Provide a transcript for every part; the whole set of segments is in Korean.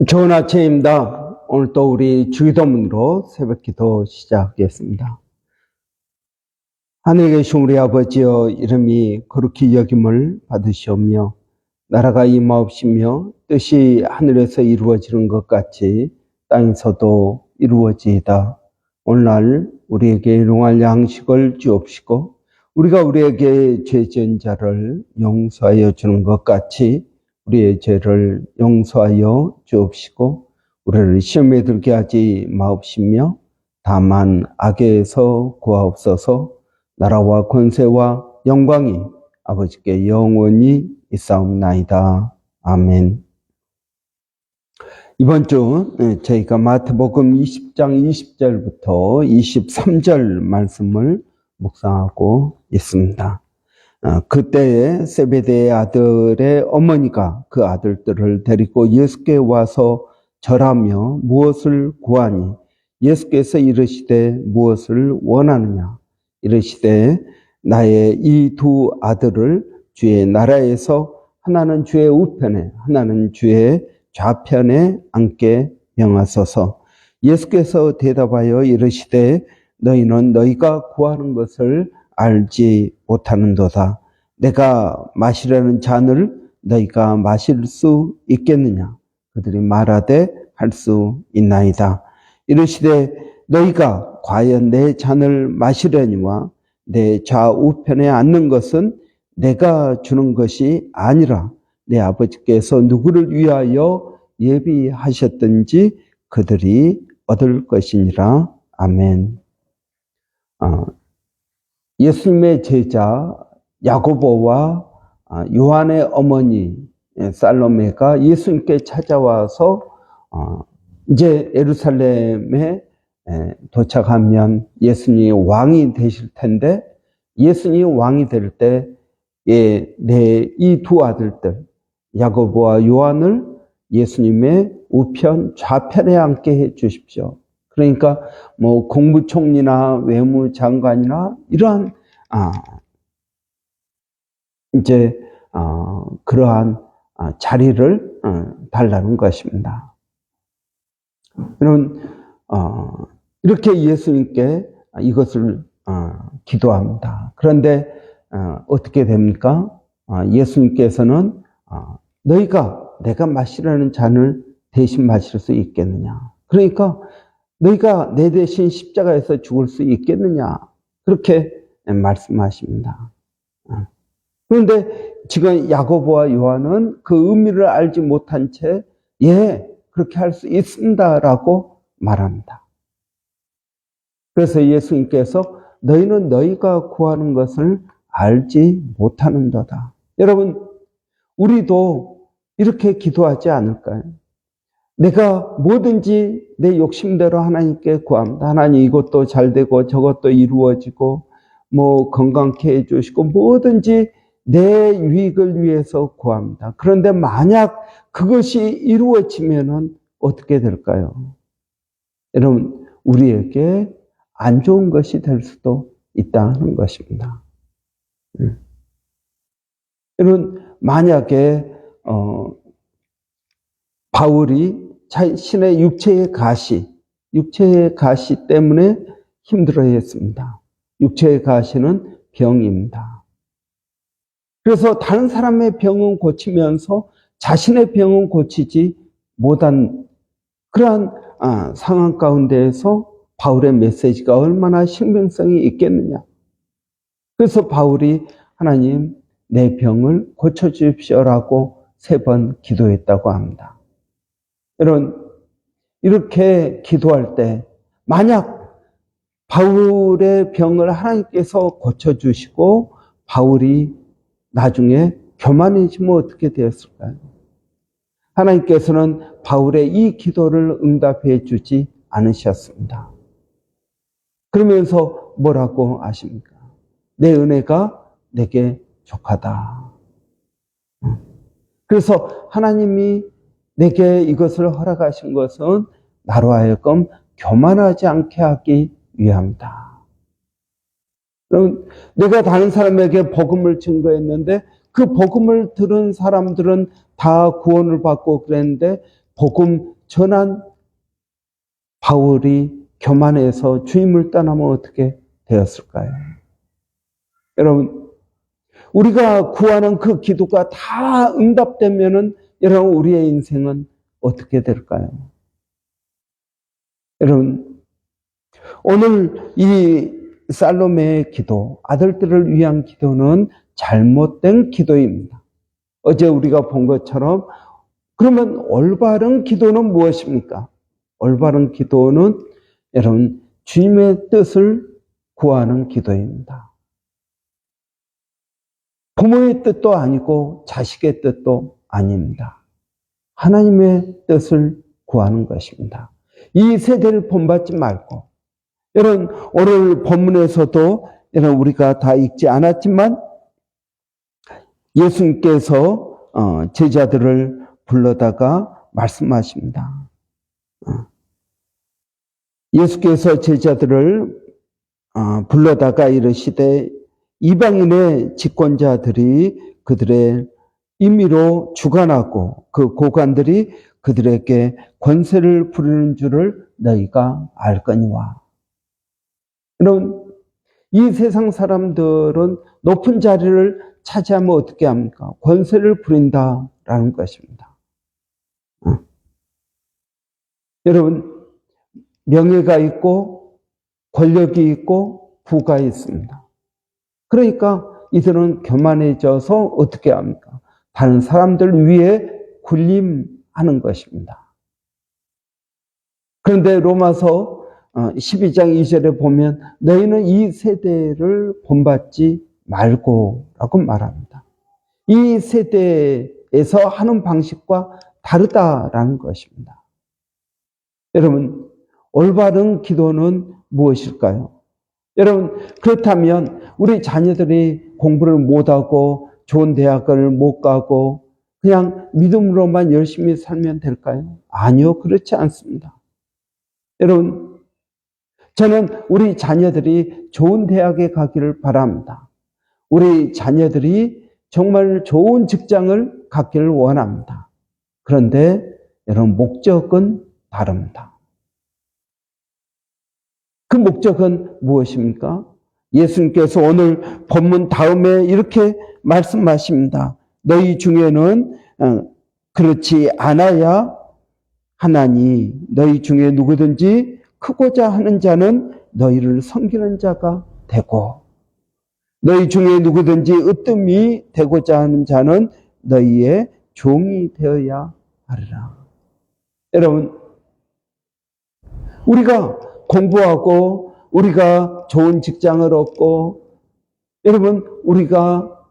좋은 아침입니다. 오늘 또 우리 주기도문으로 새벽기도 시작하겠습니다. 하늘에 계신 우리 아버지여, 이름이 거룩히 여김을 받으시오며 나라가 임하옵시며 뜻이 하늘에서 이루어지는 것 같이 땅에서도 이루어지이다. 오늘날 우리에게 일용할 양식을 주옵시고 우리가 우리에게 죄 지은 자를 용서하여 주는 것 같이 우리의 죄를 용서하여 주옵시고 우리를 시험에 들게 하지 마옵시며 다만 악에서 구하옵소서. 나라와 권세와 영광이 아버지께 영원히 있사옵나이다. 아멘. 이번 주 저희가 마태복음 20장 20절부터 23절 말씀을 묵상하고 있습니다. 그때에 세베대의 아들의 어머니가 그 아들들을 데리고 예수께 와서 절하며 무엇을 구하니 예수께서 이르시되 무엇을 원하느냐 이르시되 나의 이 두 아들을 주의 나라에서 하나는 주의 우편에 하나는 주의 좌편에 앉게 명하소서. 예수께서 대답하여 이르시되 너희는 너희가 구하는 것을 알지 못하는도다. 내가 마시려는 잔을 너희가 마실 수 있겠느냐? 그들이 말하되 할 수 있나이다. 이르시되 너희가 과연 내 잔을 마시려니와 내 좌우편에 앉는 것은 내가 주는 것이 아니라 내 아버지께서 누구를 위하여 예비하셨든지 그들이 얻을 것이니라. 아멘. 예수님의 제자 야고보와 요한의 어머니 살로메가 예수님께 찾아와서 이제 예루살렘에 도착하면 예수님이 왕이 되실 텐데 예수님이 왕이 될 때 내 이 두 아들들 야고보와 요한을 예수님의 우편 좌편에 앉게 해 주십시오. 그러니까 뭐 국무총리나 외무장관이나 이러한 이제 그러한 자리를 달라는 것입니다. 여러분 이렇게 예수님께 이것을 기도합니다. 그런데 어떻게 됩니까? 예수님께서는 너희가 내가 마시라는 잔을 대신 마실 수 있겠느냐? 그러니까 너희가 내 대신 십자가에서 죽을 수 있겠느냐? 그렇게 말씀하십니다. 그런데 지금 야고보와 요한은 그 의미를 알지 못한 채 그렇게 할 수 있습니다라고 말합니다. 그래서 예수님께서 너희는 너희가 구하는 것을 알지 못하는도다. 여러분, 우리도 이렇게 기도하지 않을까요? 내가 뭐든지 내 욕심대로 하나님께 구합니다. 하나님 이것도 잘 되고 저것도 이루어지고 뭐 건강케 해주시고 뭐든지 내 유익을 위해서 구합니다. 그런데 만약 그것이 이루어지면은 어떻게 될까요? 여러분, 우리에게 안 좋은 것이 될 수도 있다는 것입니다. 여러분, 만약에 바울이 자신의 육체의 가시 때문에 힘들어했습니다. 육체의 가시는 병입니다. 그래서 다른 사람의 병은 고치면서 자신의 병은 고치지 못한 그러한 상황 가운데에서 바울의 메시지가 얼마나 신빙성이 있겠느냐. 그래서 바울이 하나님 내 병을 고쳐주십시오라고 3번 기도했다고 합니다. 여러분, 이렇게 기도할 때 만약 바울의 병을 하나님께서 고쳐주시고 바울이 나중에 교만해지면 어떻게 되었을까요? 하나님께서는 바울의 이 기도를 응답해 주지 않으셨습니다. 그러면서 뭐라고 하십니까? 내 은혜가 내게 족하다. 그래서 하나님이 내게 이것을 허락하신 것은 나로 하여금 교만하지 않게 하기 위함이다. 그럼 내가 다른 사람에게 복음을 증거했는데 그 복음을 들은 사람들은 다 구원을 받고 그랬는데 복음 전한 바울이 교만해서 주임을 떠나면 어떻게 되었을까요? 여러분, 우리가 구하는 그 기도가 다 응답되면은 여러분 우리의 인생은 어떻게 될까요? 여러분, 오늘 이 살로메의 기도, 아들들을 위한 기도는 잘못된 기도입니다. 어제 우리가 본 것처럼 그러면 올바른 기도는 무엇입니까? 올바른 기도는 여러분 주님의 뜻을 구하는 기도입니다. 부모의 뜻도 아니고 자식의 뜻도 아닙니다. 하나님의 뜻을 구하는 것입니다. 이 세대를 본받지 말고 여러분 오늘 본문에서도 여러분 우리가 다 읽지 않았지만 예수님께서 제자들을 불러다가 말씀하십니다. 예수께서 제자들을 불러다가 이르시되 이방인의 집권자들이 그들의 임의로 주관하고 그 고관들이 그들에게 권세를 부리는 줄을 너희가 알거니와. 여러분, 이 세상 사람들은 높은 자리를 차지하면 어떻게 합니까? 권세를 부린다라는 것입니다. 여러분, 명예가 있고 권력이 있고 부가 있습니다. 그러니까 이들은 교만해져서 어떻게 합니까? 다른 사람들 위에 군림하는 것입니다. 그런데 로마서 12장 2절에 보면 너희는 이 세대를 본받지 말고 라고 말합니다. 이 세대에서 하는 방식과 다르다라는 것입니다. 여러분, 올바른 기도는 무엇일까요? 여러분, 그렇다면 우리 자녀들이 공부를 못하고 좋은 대학을 못 가고 그냥 믿음으로만 열심히 살면 될까요? 아니요, 그렇지 않습니다. 여러분, 저는 우리 자녀들이 좋은 대학에 가기를 바랍니다. 우리 자녀들이 정말 좋은 직장을 갖기를 원합니다. 그런데 여러분, 목적은 다릅니다. 그 목적은 무엇입니까? 예수님께서 오늘 본문 다음에 이렇게 말씀하십니다. 너희 중에는 그렇지 않아야 하나니 너희 중에 누구든지 크고자 하는 자는 너희를 섬기는 자가 되고 너희 중에 누구든지 으뜸이 되고자 하는 자는 너희의 종이 되어야 하리라. 여러분, 우리가 공부하고 우리가 좋은 직장을 얻고 여러분 우리가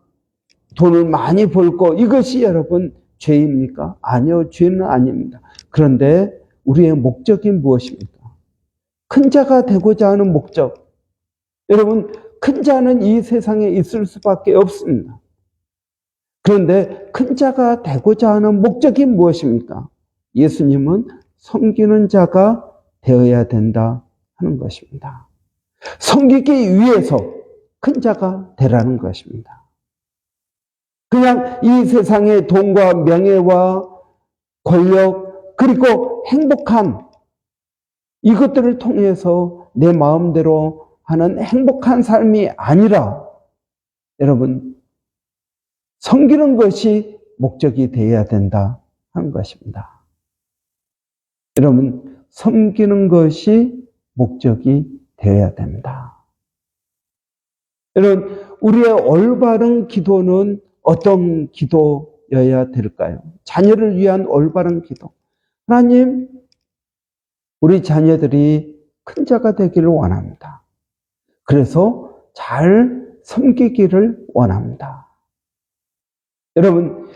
돈을 많이 벌고 이것이 여러분 죄입니까? 아니요, 죄는 아닙니다. 그런데 우리의 목적이 무엇입니까? 큰 자가 되고자 하는 목적. 여러분, 큰 자는 이 세상에 있을 수밖에 없습니다. 그런데 큰 자가 되고자 하는 목적이 무엇입니까? 예수님은 섬기는 자가 되어야 된다 하는 것입니다. 섬기기 위해서 큰 자가 되라는 것입니다. 그냥 이 세상의 돈과 명예와 권력 그리고 행복한 이것들을 통해서 내 마음대로 하는 행복한 삶이 아니라 여러분 섬기는 것이 목적이 되어야 된다 하는 것입니다. 여러분 섬기는 것이 목적이 되어야 됩니다. 여러분 우리의 올바른 기도는 어떤 기도여야 될까요? 자녀를 위한 올바른 기도. 하나님, 우리 자녀들이 큰 자가 되기를 원합니다. 그래서 잘 섬기기를 원합니다. 여러분,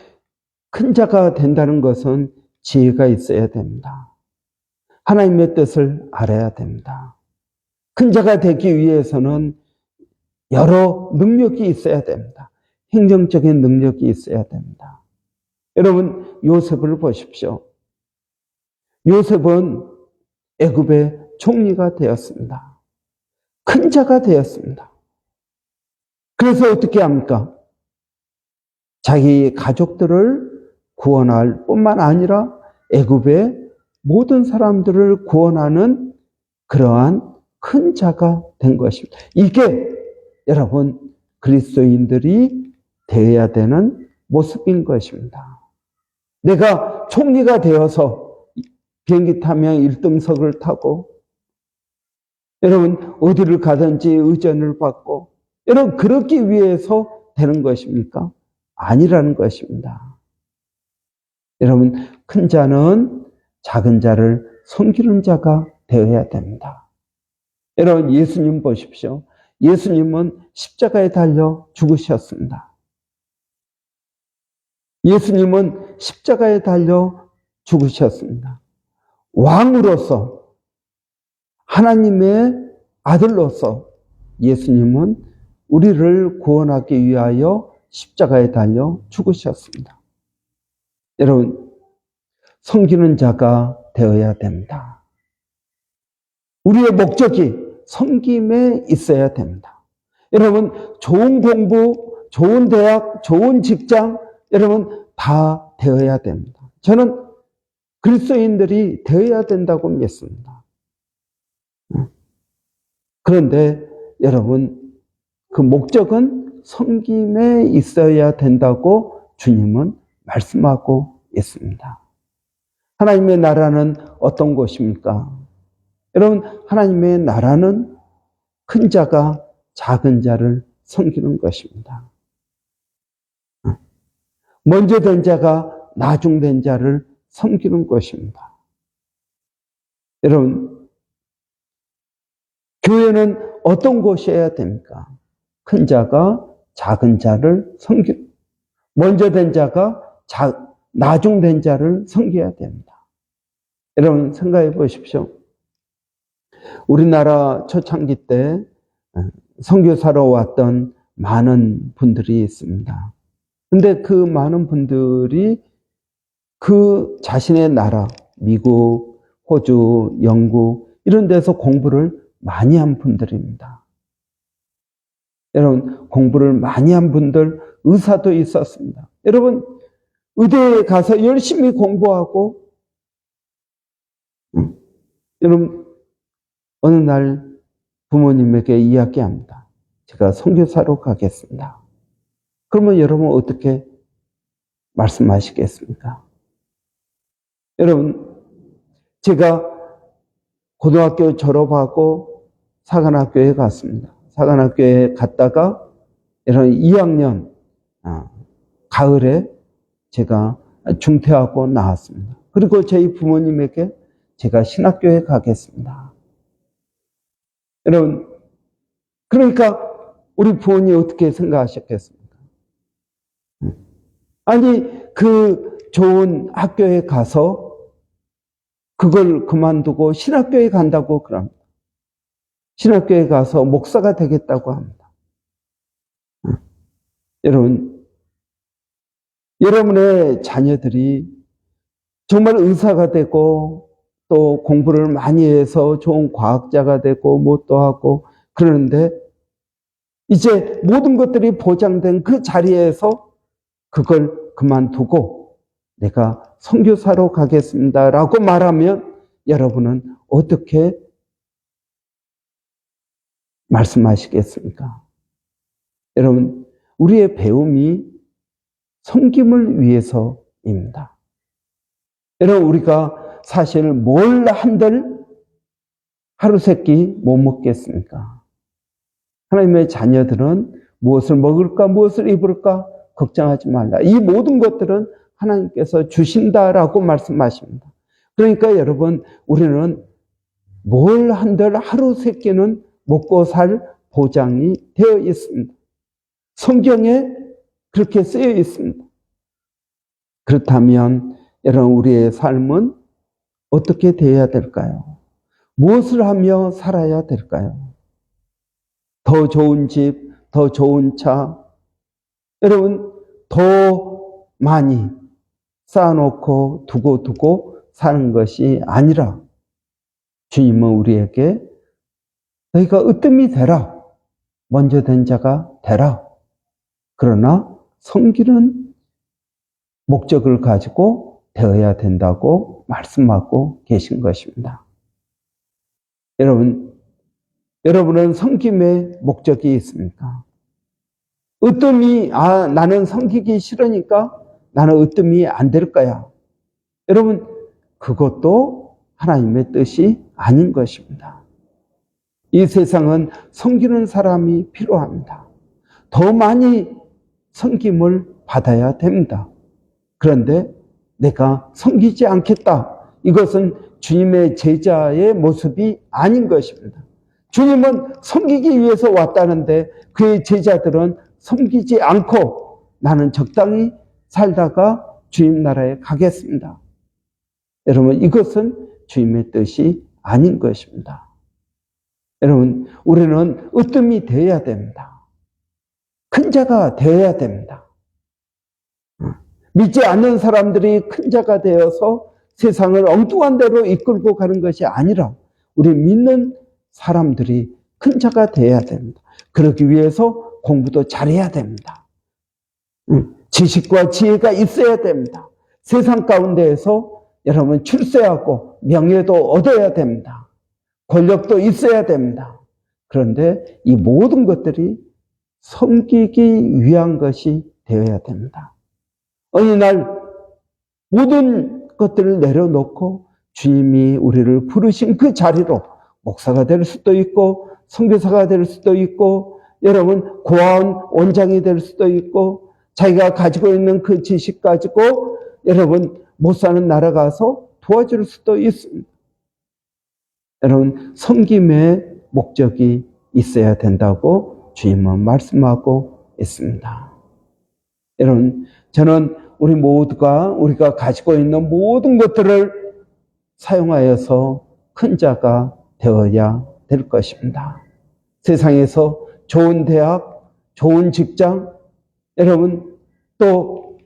큰 자가 된다는 것은 지혜가 있어야 됩니다. 하나님의 뜻을 알아야 됩니다. 큰 자가 되기 위해서는 여러 능력이 있어야 됩니다. 행정적인 능력이 있어야 됩니다. 여러분, 요셉을 보십시오. 요셉은 애굽의 총리가 되었습니다. 큰 자가 되었습니다. 그래서 어떻게 합니까? 자기 가족들을 구원할 뿐만 아니라 애굽의 모든 사람들을 구원하는 그러한 큰 자가 된 것입니다. 이게 여러분 그리스도인들이 되어야 되는 모습인 것입니다. 내가 총리가 되어서 비행기 타면 1등석을 타고 여러분 어디를 가든지 의전을 받고 여러분 그렇기 위해서 되는 것입니까? 아니라는 것입니다. 여러분 큰 자는 작은 자를 섬기는 자가 되어야 됩니다. 여러분 예수님 보십시오. 예수님은 십자가에 달려 죽으셨습니다. 예수님은 십자가에 달려 죽으셨습니다. 왕으로서 하나님의 아들로서 예수님은 우리를 구원하기 위하여 십자가에 달려 죽으셨습니다. 여러분 섬기는 자가 되어야 됩니다. 우리의 목적이 섬김에 있어야 됩니다. 여러분 좋은 공부, 좋은 대학, 좋은 직장 여러분 다 되어야 됩니다. 저는 그리스도인들이 되어야 된다고 믿습니다. 그런데 여러분 그 목적은 섬김에 있어야 된다고 주님은 말씀하고 있습니다. 하나님의 나라는 어떤 것입니까? 여러분 하나님의 나라는 큰 자가 작은 자를 섬기는 것입니다. 먼저 된 자가 나중된 자를 섬기는 것입니다. 여러분 교회는 어떤 곳이어야 됩니까? 큰 자가 작은 자를 섬기, 먼저 된 자가 나중된 자를 섬겨야 됩니다. 여러분 생각해 보십시오. 우리나라 초창기 때 선교사로 왔던 많은 분들이 있습니다. 근데 그 많은 분들이 그 자신의 나라, 미국, 호주, 영국 이런 데서 공부를 많이 한 분들입니다. 여러분 공부를 많이 한 분들 의사도 있었습니다. 여러분 의대에 가서 열심히 공부하고 여러분 어느 날 부모님에게 이야기합니다. 제가 선교사로 가겠습니다. 그러면 여러분 어떻게 말씀하시겠습니까? 여러분 제가 고등학교 졸업하고 사관학교에 갔습니다. 사관학교에 갔다가 여러분 2학년 가을에 제가 중퇴하고 나왔습니다. 그리고 저희 부모님에게 제가 신학교에 가겠습니다. 여러분 그러니까 우리 부모님이 어떻게 생각하셨겠습니까? 아니 그 좋은 학교에 가서 그걸 그만두고 신학교에 간다고 그럽니다. 신학교에 가서 목사가 되겠다고 합니다. 여러분, 여러분의 자녀들이 정말 의사가 되고 또 공부를 많이 해서 좋은 과학자가 되고 뭣도 하고 그러는데 이제 모든 것들이 보장된 그 자리에서 그걸 그만두고 내가 선교사로 가겠습니다라고 말하면 여러분은 어떻게 말씀하시겠습니까? 여러분, 우리의 배움이 섬김을 위해서입니다. 여러분, 우리가 사실 뭘 한들 하루 세끼 못 먹겠습니까? 하나님의 자녀들은 무엇을 먹을까, 무엇을 입을까 걱정하지 말라. 이 모든 것들은 하나님께서 주신다라고 말씀하십니다. 그러니까 여러분, 우리는 뭘 한들 하루 세끼는 먹고 살 보장이 되어 있습니다. 성경에 그렇게 쓰여 있습니다. 그렇다면 여러분 우리의 삶은 어떻게 되어야 될까요? 무엇을 하며 살아야 될까요? 더 좋은 집, 더 좋은 차, 여러분 더 많이 쌓아놓고 두고 사는 것이 아니라 주님은 우리에게 너희가 으뜸이 되라, 먼저 된 자가 되라. 그러나 섬기는 목적을 가지고 되어야 된다고 말씀하고 계신 것입니다. 여러분은 섬김의 목적이 있습니까? 으뜸이, 나는 섬기기 싫으니까 나는 으뜸이 안 될 거야. 여러분, 그것도 하나님의 뜻이 아닌 것입니다. 이 세상은 섬기는 사람이 필요합니다. 더 많이 섬김을 받아야 됩니다. 그런데 내가 섬기지 않겠다. 이것은 주님의 제자의 모습이 아닌 것입니다. 주님은 섬기기 위해서 왔다는데 그의 제자들은 섬기지 않고 나는 적당히 살다가 주님 나라에 가겠습니다. 여러분, 이것은 주님의 뜻이 아닌 것입니다. 여러분, 우리는 으뜸이 되어야 됩니다. 큰 자가 되어야 됩니다. 믿지 않는 사람들이 큰 자가 되어서 세상을 엉뚱한 데로 이끌고 가는 것이 아니라 우리 믿는 사람들이 큰 자가 되어야 됩니다. 그러기 위해서 공부도 잘해야 됩니다. 지식과 지혜가 있어야 됩니다. 세상 가운데에서 여러분 출세하고 명예도 얻어야 됩니다. 권력도 있어야 됩니다. 그런데 이 모든 것들이 섬기기 위한 것이 되어야 됩니다. 어느 날 모든 것들을 내려놓고 주님이 우리를 부르신 그 자리로 목사가 될 수도 있고 선교사가 될 수도 있고 여러분 고아원 원장이 될 수도 있고 자기가 가지고 있는 그 지식 가지고 여러분 못 사는 나라 가서 도와줄 수도 있습니다. 여러분 섬김의 목적이 있어야 된다고 주님은 말씀하고 있습니다. 여러분 저는 우리가 가지고 있는 모든 것들을 사용하여서 큰 자가 되어야 될 것입니다. 세상에서 좋은 대학, 좋은 직장, 여러분 또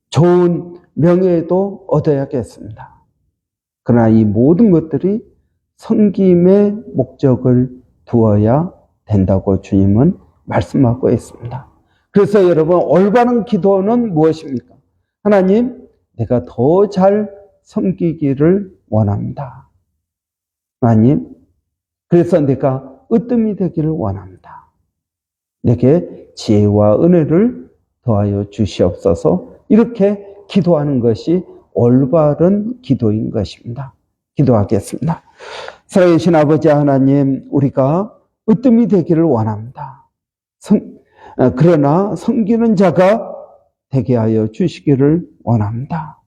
좋은 명예도 얻어야겠습니다. 그러나 이 모든 것들이 섬김의 목적을 두어야 된다고 주님은 말씀하고 있습니다. 그래서 여러분 올바른 기도는 무엇입니까? 하나님, 내가 더 잘 섬기기를 원합니다. 하나님, 그래서 내가 으뜸이 되기를 원합니다. 내게 지혜와 은혜를 더하여 주시옵소서. 이렇게 기도하는 것이 올바른 기도인 것입니다. 기도하겠습니다. 살아계신 아버지 하나님, 우리가 으뜸이 되기를 원합니다. 그러나 섬기는 자가 되게 하여 주시기를 원합니다.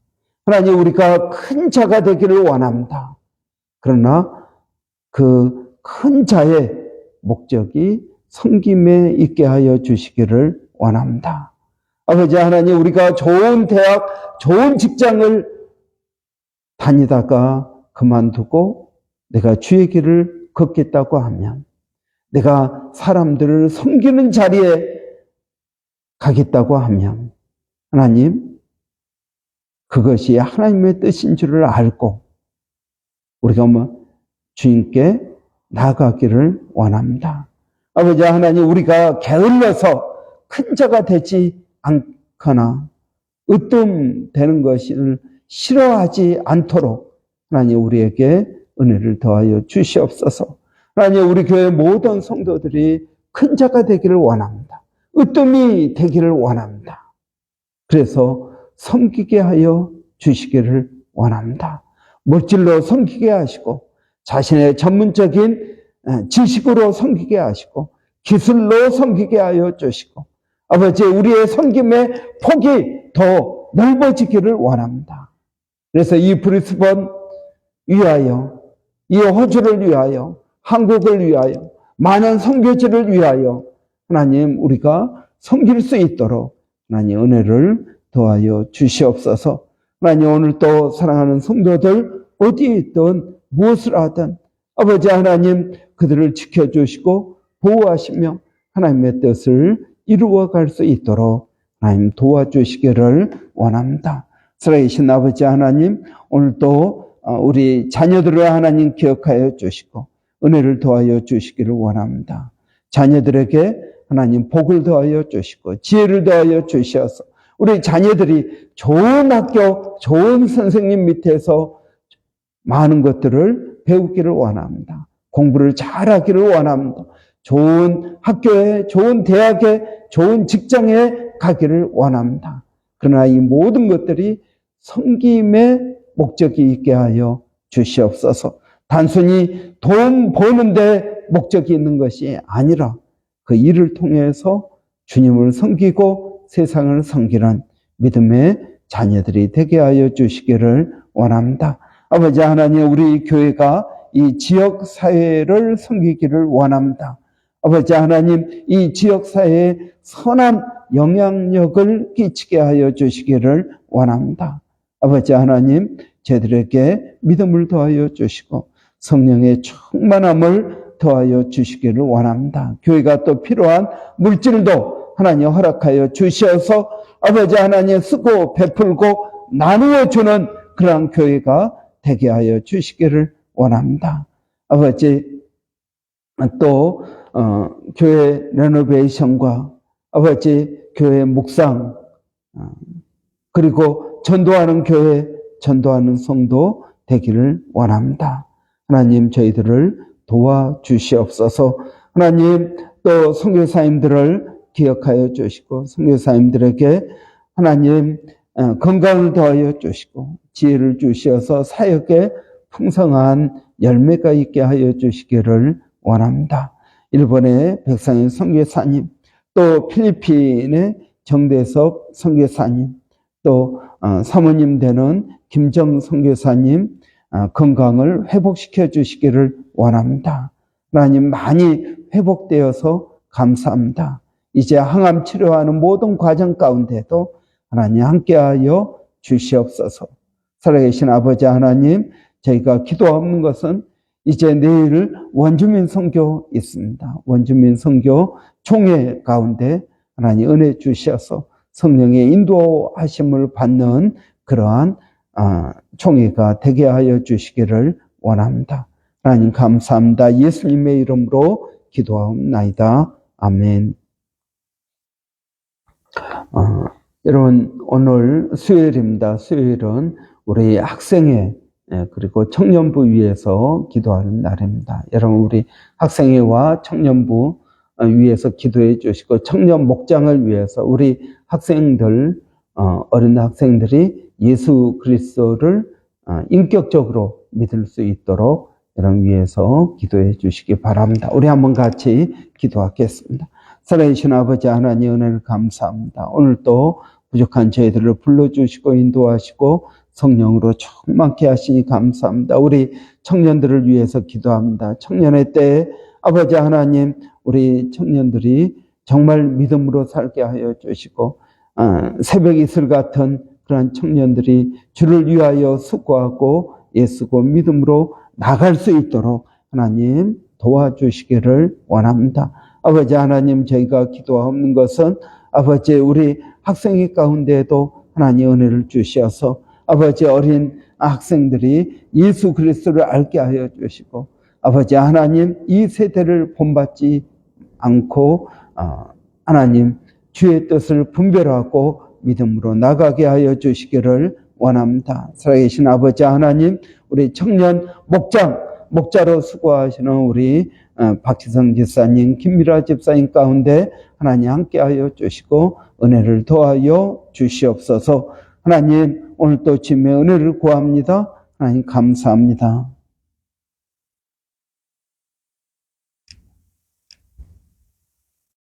하나님, 우리가 큰 자가 되기를 원합니다. 그러나 그 큰 자의 목적이 섬김에 있게 하여 주시기를 원합니다. 아버지 하나님, 우리가 좋은 대학, 좋은 직장을 다니다가 그만두고 내가 주의 길을 걷겠다고 하면, 내가 사람들을 섬기는 자리에 가겠다고 하면, 하나님, 그것이 하나님의 뜻인 줄을 알고 우리가 주님께 나아가기를 원합니다. 아버지 하나님, 우리가 게을러서 큰 자가 되지 않거나 으뜸되는 것을 싫어하지 않도록 하나님 우리에게 은혜를 더하여 주시옵소서. 하나님, 우리 교회 모든 성도들이 큰 자가 되기를 원합니다. 으뜸이 되기를 원합니다. 그래서 섬기게 하여 주시기를 원합니다. 물질로 섬기게 하시고 자신의 전문적인 지식으로 섬기게 하시고 기술로 섬기게 하여 주시고 아버지, 우리의 섬김의 폭이 더 넓어지기를 원합니다. 그래서 이 브리스번 위하여, 이 호주를 위하여, 한국을 위하여, 많은 선교지를 위하여 하나님 우리가 섬길 수 있도록 하나님 은혜를 더하여 주시옵소서. 하나님, 오늘 또 사랑하는 성도들 어디에 있든 무엇을 하든 아버지 하나님 그들을 지켜주시고 보호하시며 하나님의 뜻을 이루어갈 수 있도록 하나님 도와주시기를 원합니다. 살아계신 아버지 하나님, 오늘 또 우리 자녀들을 하나님 기억하여 주시고 은혜를 더하여 주시기를 원합니다. 자녀들에게 하나님 복을 더하여 주시고 지혜를 더하여 주셔서 우리 자녀들이 좋은 학교, 좋은 선생님 밑에서 많은 것들을 배우기를 원합니다. 공부를 잘하기를 원합니다. 좋은 학교에, 좋은 대학에, 좋은 직장에 가기를 원합니다. 그러나 이 모든 것들이 섬김의 목적이 있게 하여 주시옵소서. 단순히 돈 버는데 목적이 있는 것이 아니라 그 일을 통해서 주님을 섬기고 세상을 섬기는 믿음의 자녀들이 되게 하여 주시기를 원합니다. 아버지 하나님, 우리 교회가 이 지역 사회를 섬기기를 원합니다. 아버지 하나님, 이 지역 사회에 선한 영향력을 끼치게 하여 주시기를 원합니다. 아버지 하나님, 저희들에게 믿음을 더하여 주시고 성령의 충만함을 더하여 주시기를 원합니다. 교회가 또 필요한 물질도 하나님 허락하여 주셔서 아버지 하나님 쓰고 베풀고 나누어 주는 그런 교회가 되게 하여 주시기를 원합니다. 아버지, 또 교회 레노베이션과 아버지 교회 묵상, 그리고 전도하는 교회, 전도하는 성도 되기를 원합니다. 하나님, 저희들을 도와주시옵소서. 하나님, 또 선교사님들을 기억하여 주시고 선교사님들에게 하나님 건강을 더하여 주시고 지혜를 주시어서 사역에 풍성한 열매가 있게 하여 주시기를 원합니다. 일본의 백상현 선교사님, 또 필리핀의 정대섭 선교사님, 또 사모님 되는 김정 선교사님 건강을 회복시켜 주시기를 원합니다. 하나님, 많이 회복되어서 감사합니다. 이제 항암 치료하는 모든 과정 가운데도 하나님 함께하여 주시옵소서. 살아계신 아버지 하나님, 저희가 기도하는 것은 이제 내일 원주민 선교 있습니다. 원주민 선교 총회 가운데 하나님 은혜 주셔서 성령의 인도하심을 받는 그러한 총회가 되게 하여 주시기를 원합니다. 하나님 감사합니다. 예수님의 이름으로 기도하옵나이다. 아멘. 여러분, 오늘 수요일입니다. 수요일은 우리 학생회 그리고 청년부 위해서 기도하는 날입니다. 여러분, 우리 학생회와 청년부 위해서 기도해 주시고 청년 목장을 위해서 우리 학생들, 어린 학생들이 예수 그리스도를 인격적으로 믿을 수 있도록 여러분 위해서 기도해 주시기 바랍니다. 우리 한번 같이 기도하겠습니다. 살아계신 아버지 하나님, 은혜를 감사합니다. 오늘 또 부족한 저희들을 불러주시고 인도하시고 성령으로 충만케 하시니 감사합니다. 우리 청년들을 위해서 기도합니다. 청년의 때에 아버지 하나님, 우리 청년들이 정말 믿음으로 살게 하여 주시고 새벽 이슬 같은 그런 청년들이 주를 위하여 숙고하고 애쓰고 믿음으로 나갈 수 있도록 하나님 도와주시기를 원합니다. 아버지 하나님, 저희가 기도하는 것은 아버지 우리 학생회 가운데에도 하나님 은혜를 주셔서 아버지 어린 학생들이 예수 그리스도를 알게 하여 주시고 아버지 하나님, 이 세대를 본받지 않고 하나님 주의 뜻을 분별하고 믿음으로 나가게 하여 주시기를 원합니다. 살아계신 아버지 하나님, 우리 청년 목자로 수고하시는 우리 박지성 집사님, 김미라 집사님 가운데 하나님 함께하여 주시고 은혜를 더하여 주시옵소서. 하나님, 오늘 또 주님의 은혜를 구합니다. 하나님 감사합니다.